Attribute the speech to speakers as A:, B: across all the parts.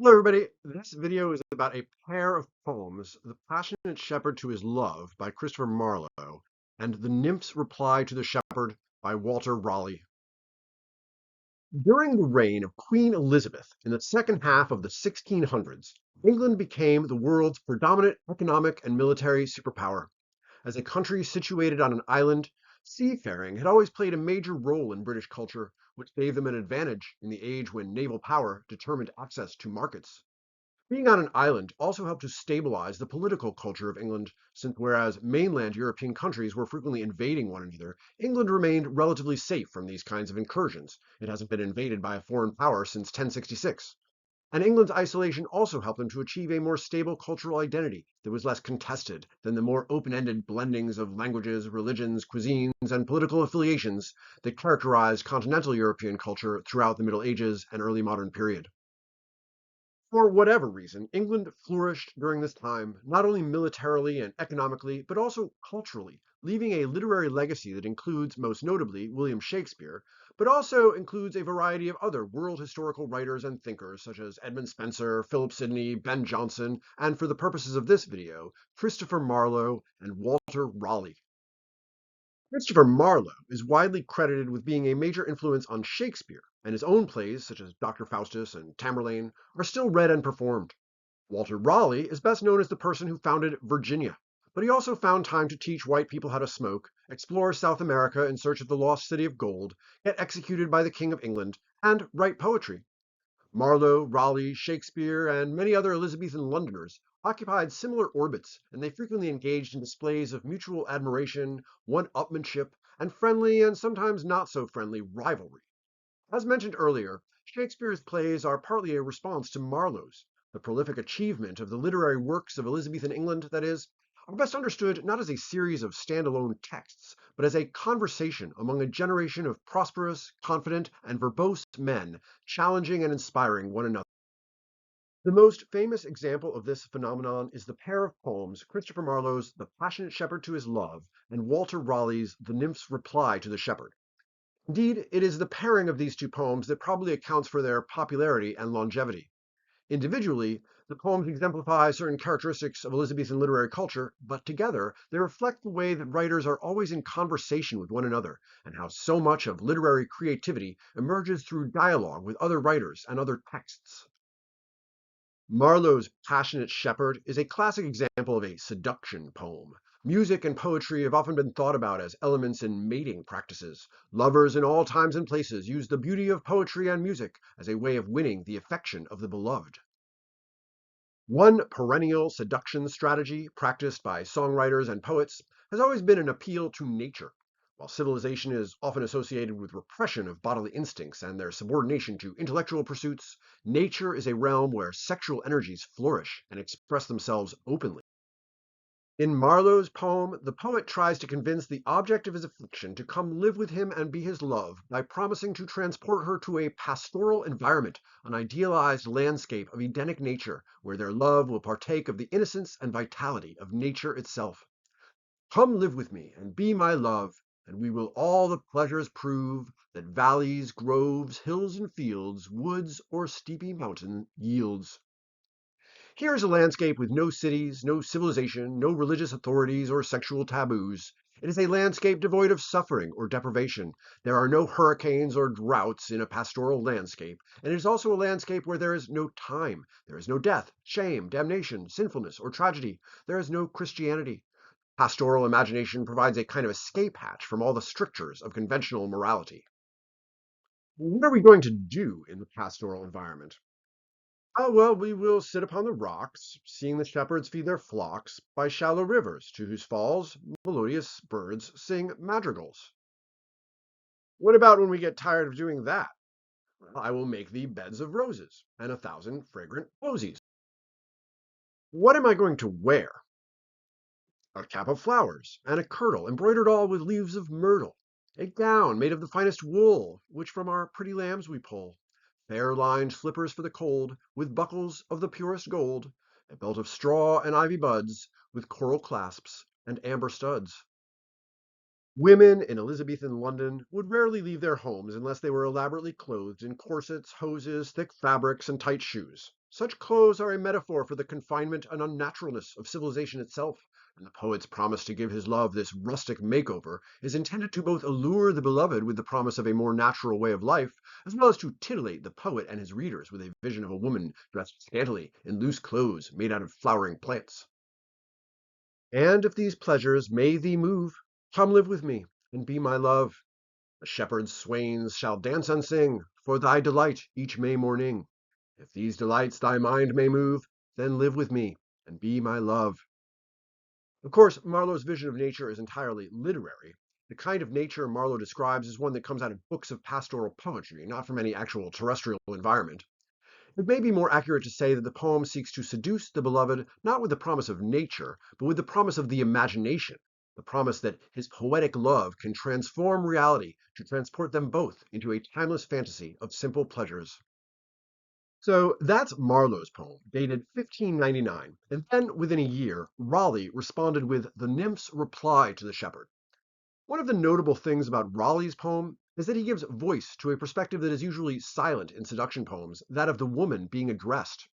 A: Hello, everybody. This video is about a pair of poems, The Passionate Shepherd to His Love by Christopher Marlowe and The Nymph's Reply to the Shepherd by Walter Raleigh. During the reign of Queen Elizabeth in the second half of the 1600s, England became the world's predominant economic and military superpower. As a country situated on an island, seafaring had always played a major role in British culture, which gave them an advantage in the age when naval power determined access to markets. Being on an island also helped to stabilize the political culture of England, since whereas mainland European countries were frequently invading one another, England remained relatively safe from these kinds of incursions. It hasn't been invaded by a foreign power since 1066. And England's isolation also helped them to achieve a more stable cultural identity that was less contested than the more open-ended blendings of languages, religions, cuisines, and political affiliations that characterized continental European culture throughout the Middle Ages and early modern period. For whatever reason, England flourished during this time, not only militarily and economically, but also culturally, leaving a literary legacy that includes, most notably, William Shakespeare, but also includes a variety of other world historical writers and thinkers, such as Edmund Spenser, Philip Sidney, Ben Jonson, and for the purposes of this video, Christopher Marlowe and Walter Raleigh. Christopher Marlowe is widely credited with being a major influence on Shakespeare, and his own plays, such as Dr. Faustus and Tamburlaine, are still read and performed. Walter Raleigh is best known as the person who founded Virginia, but he also found time to teach white people how to smoke, explore South America in search of the lost city of gold, get executed by the King of England, and write poetry. Marlowe, Raleigh, Shakespeare, and many other Elizabethan Londoners occupied similar orbits, and they frequently engaged in displays of mutual admiration, one-upmanship, and friendly and sometimes not so friendly rivalry. As mentioned earlier, Shakespeare's plays are partly a response to Marlowe's. The prolific achievement of the literary works of Elizabethan England, that is, are best understood not as a series of standalone texts, but as a conversation among a generation of prosperous, confident, and verbose men, challenging and inspiring one another. The most famous example of this phenomenon is the pair of poems Christopher Marlowe's The Passionate Shepherd to His Love and Walter Raleigh's The Nymph's Reply to the Shepherd. Indeed, it is the pairing of these two poems that probably accounts for their popularity and longevity. Individually, the poems exemplify certain characteristics of Elizabethan literary culture, but together they reflect the way that writers are always in conversation with one another, and how so much of literary creativity emerges through dialogue with other writers and other texts. Marlowe's Passionate Shepherd is a classic example of a seduction poem. Music and poetry have often been thought about as elements in mating practices. Lovers in all times and places use the beauty of poetry and music as a way of winning the affection of the beloved. One perennial seduction strategy practiced by songwriters and poets has always been an appeal to nature. While civilization is often associated with repression of bodily instincts and their subordination to intellectual pursuits, nature is a realm where sexual energies flourish and express themselves openly. In Marlowe's poem, the poet tries to convince the object of his affliction to come live with him and be his love by promising to transport her to a pastoral environment, an idealized landscape of Edenic nature, where their love will partake of the innocence and vitality of nature itself. Come live with me and be my love, and we will all the pleasures prove that valleys, groves, hills and fields, woods, or steepy mountain yields. Here is a landscape with no cities, no civilization, no religious authorities or sexual taboos. It is a landscape devoid of suffering or deprivation. There are no hurricanes or droughts in a pastoral landscape, and it is also a landscape where there is no time. There is no death, shame, damnation, sinfulness, or tragedy. There is no Christianity. Pastoral imagination provides a kind of escape hatch from all the strictures of conventional morality. What are we going to do in the pastoral environment? Oh, well, we will sit upon the rocks, seeing the shepherds feed their flocks by shallow rivers, to whose falls melodious birds sing madrigals. What about when we get tired of doing that? Well, I will make thee beds of roses and 1,000 fragrant posies. What am I going to wear? A cap of flowers, and a kirtle embroidered all with leaves of myrtle, a gown made of the finest wool, which from our pretty lambs we pull, fair-lined slippers for the cold, with buckles of the purest gold, a belt of straw and ivy buds, with coral clasps and amber studs. Women in Elizabethan London would rarely leave their homes unless they were elaborately clothed in corsets, hoses, thick fabrics, and tight shoes. Such clothes are a metaphor for the confinement and unnaturalness of civilization itself, and the poet's promise to give his love this rustic makeover is intended to both allure the beloved with the promise of a more natural way of life, as well as to titillate the poet and his readers with a vision of a woman dressed scantily in loose clothes made out of flowering plants. And if these pleasures may thee move, come live with me, and be my love. The shepherd's swains shall dance and sing for thy delight each May morning. If these delights thy mind may move, then live with me and be my love. Of course, Marlowe's vision of nature is entirely literary. The kind of nature Marlowe describes is one that comes out of books of pastoral poetry, not from any actual terrestrial environment. It may be more accurate to say that the poem seeks to seduce the beloved not with the promise of nature, but with the promise of the imagination, the promise that his poetic love can transform reality to transport them both into a timeless fantasy of simple pleasures. So that's Marlowe's poem, dated 1599, and then within a year, Raleigh responded with the Nymph's reply to the shepherd. One of the notable things about Raleigh's poem is that he gives voice to a perspective that is usually silent in seduction poems, that of the woman being addressed.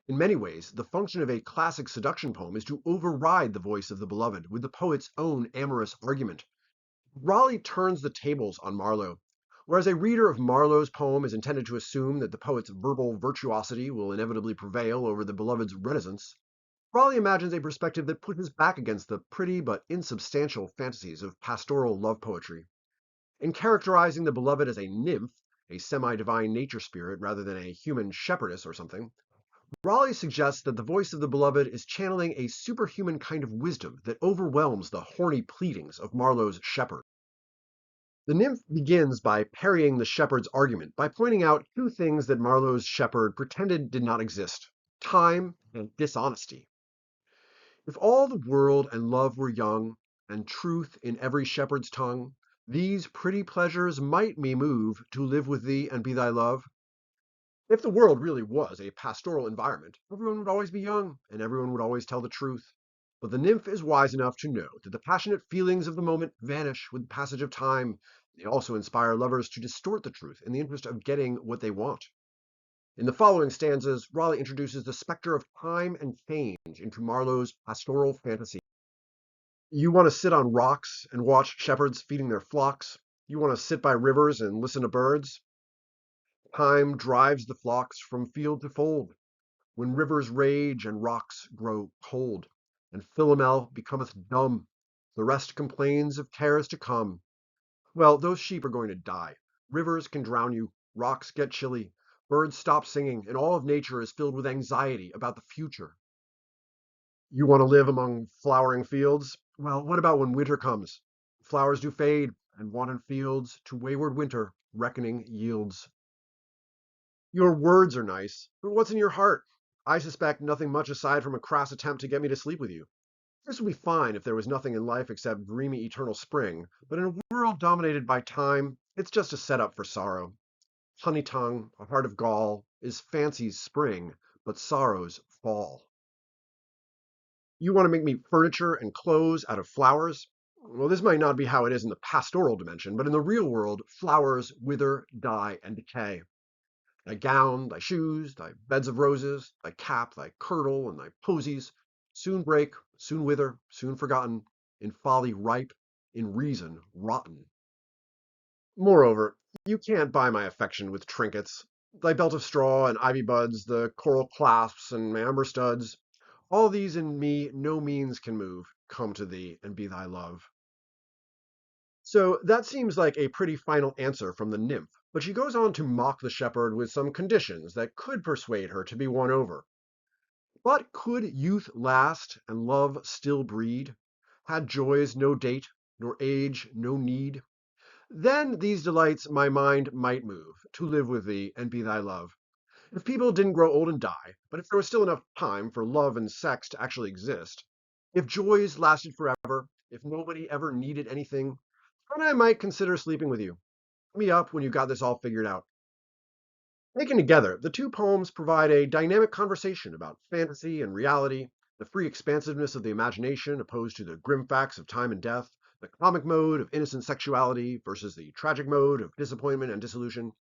A: In many ways, the function of a classic seduction poem is to override the voice of the beloved with the poet's own amorous argument. Raleigh turns the tables on Marlowe. Whereas a reader of Marlowe's poem is intended to assume that the poet's verbal virtuosity will inevitably prevail over the beloved's reticence, Raleigh imagines a perspective that pushes back against the pretty but insubstantial fantasies of pastoral love poetry. In characterizing the beloved as a nymph, a semi-divine nature spirit rather than a human shepherdess or something, Raleigh suggests that the voice of the beloved is channeling a superhuman kind of wisdom that overwhelms the horny pleadings of Marlowe's shepherd. The nymph begins by parrying the shepherd's argument by pointing out two things that Marlowe's shepherd pretended did not exist: time and dishonesty. If all the world and love were young, and truth in every shepherd's tongue, these pretty pleasures might me move to live with thee and be thy love. If the world really was a pastoral environment, everyone would always be young, and everyone would always tell the truth. But the nymph is wise enough to know that the passionate feelings of the moment vanish with the passage of time. They also inspire lovers to distort the truth in the interest of getting what they want. In the following stanzas, Raleigh introduces the specter of time and change into Marlowe's pastoral fantasy. You want to sit on rocks and watch shepherds feeding their flocks. You want to sit by rivers and listen to birds. Time drives the flocks from field to fold, when rivers rage and rocks grow cold, and Philomel becometh dumb. The rest complains of cares to come. Well, those sheep are going to die. Rivers can drown you, rocks get chilly, birds stop singing, and all of nature is filled with anxiety about the future. You want to live among flowering fields? Well, what about when winter comes? Flowers do fade, and wanton fields to wayward winter reckoning yields. Your words are nice, but what's in your heart? I suspect nothing much aside from a crass attempt to get me to sleep with you. This would be fine if there was nothing in life except dreamy eternal spring, but in a world dominated by time, it's just a setup for sorrow. Honey tongue, a heart of gall, is fancy's spring, but sorrow's fall. You want to make me furniture and clothes out of flowers? Well, this might not be how it is in the pastoral dimension, but in the real world, flowers wither, die, and decay. Thy gown, thy shoes, thy beds of roses, thy cap, thy kirtle, and thy posies, soon break, soon wither, soon forgotten, in folly ripe, in reason rotten. Moreover, you can't buy my affection with trinkets. Thy belt of straw and ivy buds, the coral clasps and amber studs, all these in me no means can move. Come to thee and be thy love. So that seems like a pretty final answer from the nymph, but she goes on to mock the shepherd with some conditions that could persuade her to be won over. But could youth last and love still breed? Had joys no date, nor age no need? Then these delights my mind might move, to live with thee and be thy love. If people didn't grow old and die, but if there was still enough time for love and sex to actually exist, if joys lasted forever, if nobody ever needed anything, then I might consider sleeping with you. Hit me up when you've got this all figured out. Taken together, the two poems provide a dynamic conversation about fantasy and reality, the free expansiveness of the imagination opposed to the grim facts of time and death, the comic mode of innocent sexuality versus the tragic mode of disappointment and dissolution.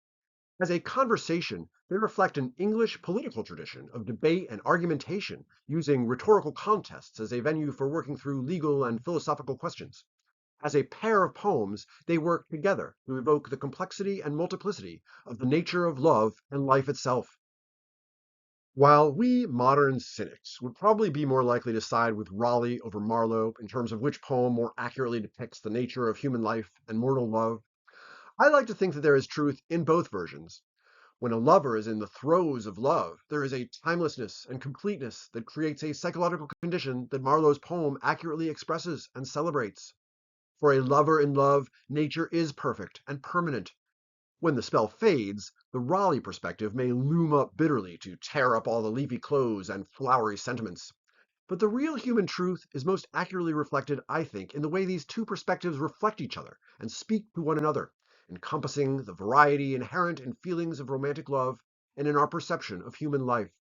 A: As a conversation, they reflect an English political tradition of debate and argumentation, using rhetorical contests as a venue for working through legal and philosophical questions. As a pair of poems, they work together to evoke the complexity and multiplicity of the nature of love and life itself. While we modern cynics would probably be more likely to side with Raleigh over Marlowe in terms of which poem more accurately depicts the nature of human life and mortal love, I like to think that there is truth in both versions. When a lover is in the throes of love, there is a timelessness and completeness that creates a psychological condition that Marlowe's poem accurately expresses and celebrates. For a lover in love, nature is perfect and permanent. When the spell fades, the Raleigh perspective may loom up bitterly to tear up all the leafy clothes and flowery sentiments. But the real human truth is most accurately reflected, I think, in the way these two perspectives reflect each other and speak to one another, encompassing the variety inherent in feelings of romantic love and in our perception of human life.